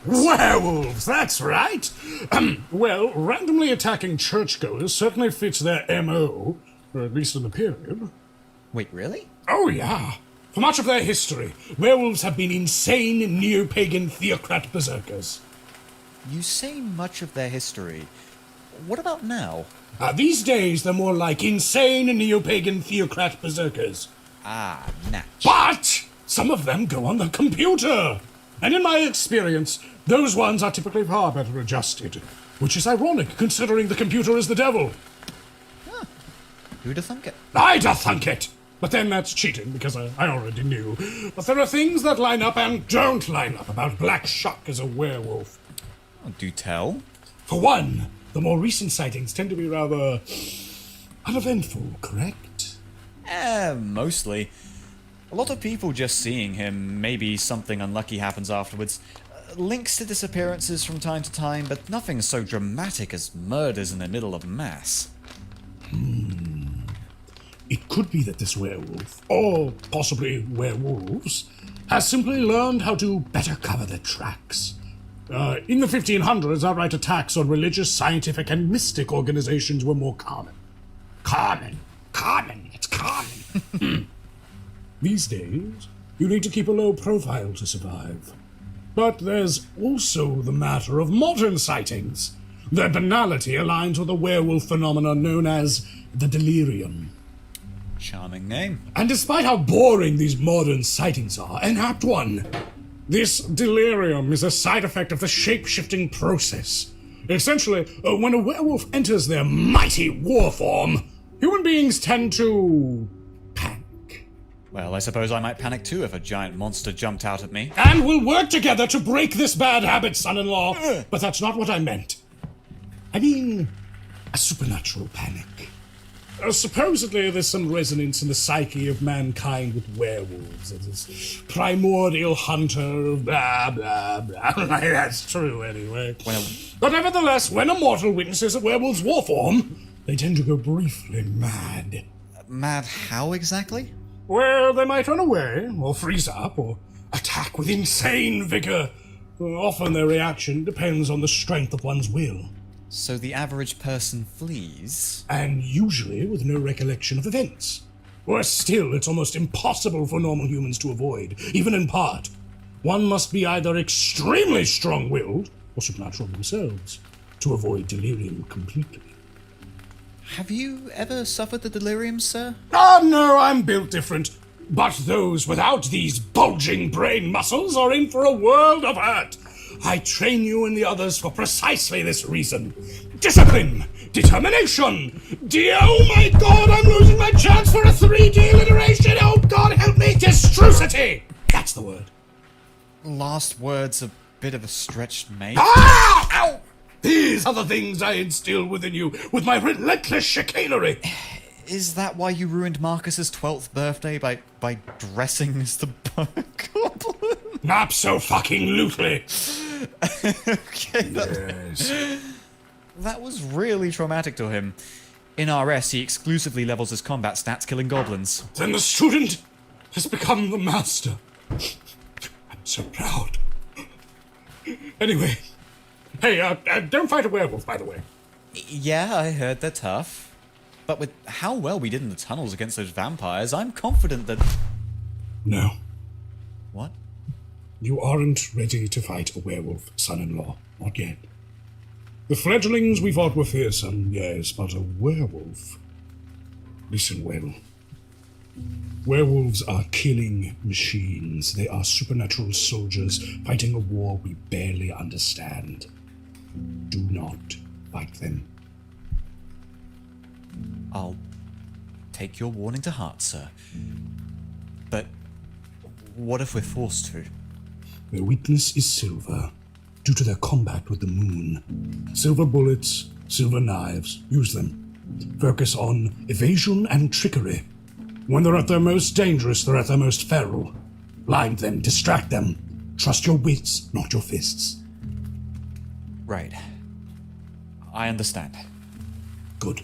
Werewolves, that's right. Well, randomly attacking churchgoers certainly fits their MO, or at least in the period. Wait, really? Oh, yeah. For much of their history, werewolves have been insane neo-pagan theocrat berserkers. You say much of their history. What about now? These days, they're more like insane neo-pagan theocrat berserkers. Ah, natch. But some of them go on the computer. And in my experience, those ones are typically far better adjusted. Which is ironic, considering the computer is the devil. Huh. Who'd have thunk it? I'd have thunk it! But then that's cheating, because I already knew. But there are things that line up and don't line up about Black Shuck as a werewolf. Oh, do tell. For one, the more recent sightings tend to be rather uneventful, correct? Mostly. A lot of people just seeing him, maybe something unlucky happens afterwards. Links to disappearances from time to time, but nothing so dramatic as murders in the middle of mass. It could be that this werewolf, or possibly werewolves, has simply learned how to better cover their tracks. In the 1500s, outright attacks on religious, scientific, and mystic organizations were more common. It's common. These days, you need to keep a low profile to survive. But there's also the matter of modern sightings. Their banality aligns with a werewolf phenomenon known as the delirium. Charming name. And despite how boring these modern sightings are, an apt one, this delirium is a side effect of the shape-shifting process. Essentially, when a werewolf enters their mighty war form, human beings tend to panic. Well, I suppose I might panic too if a giant monster jumped out at me. And we'll work together to break this bad habit, son-in-law. But that's not what I meant. I mean, a supernatural panic. Supposedly, there's some resonance in the psyche of mankind with werewolves. There's this primordial hunter, blah, blah, blah. That's true, anyway. Well, but nevertheless, when a mortal witnesses a werewolf's war form, they tend to go briefly mad. mad how exactly? Well, they might run away, or freeze up, or attack with insane vigor. Often their reaction depends on the strength of one's will. So the average person flees? And usually with no recollection of events. Worse still, it's almost impossible for normal humans to avoid, even in part. One must be either extremely strong-willed, or supernatural themselves, to avoid delirium completely. Have you ever suffered the delirium, sir? Ah, no, I'm built different. But those without these bulging brain muscles are in for a world of hurt. I train you and the others for precisely this reason. Discipline, determination. Oh my god, I'm losing my chance for a 3D alliteration. Oh god, help me. Distrucity. That's the word. Last word's a bit of a stretch, mate. Ah! Ow! These are the things I instill within you with my relentless chicanery. Is that why you ruined Marcus's 12th birthday by dressing as the Goblin? Abso-fucking-lutely. Okay, Yes. that was really traumatic to him. In RS, he exclusively levels his combat stats killing goblins. Then the student has become the master. I'm so proud. Anyway, hey, don't fight a werewolf, by the way. Yeah, I heard they're tough. But with how well we did in the tunnels against those vampires, I'm confident that... No, What? you aren't ready to fight a werewolf, son-in-law. Not yet. The fledglings we fought were fearsome, yes, but a werewolf... Listen well. Werewolves are killing machines. They are supernatural soldiers fighting a war we barely understand. Do not fight them. I'll take your warning to heart, sir. But what if we're forced to? Their weakness is silver, due to their combat with the moon. Silver bullets, silver knives, use them. Focus on evasion and trickery. When they're at their most dangerous, they're at their most feral. Blind them, distract them. Trust your wits, not your fists. Right. I understand. Good.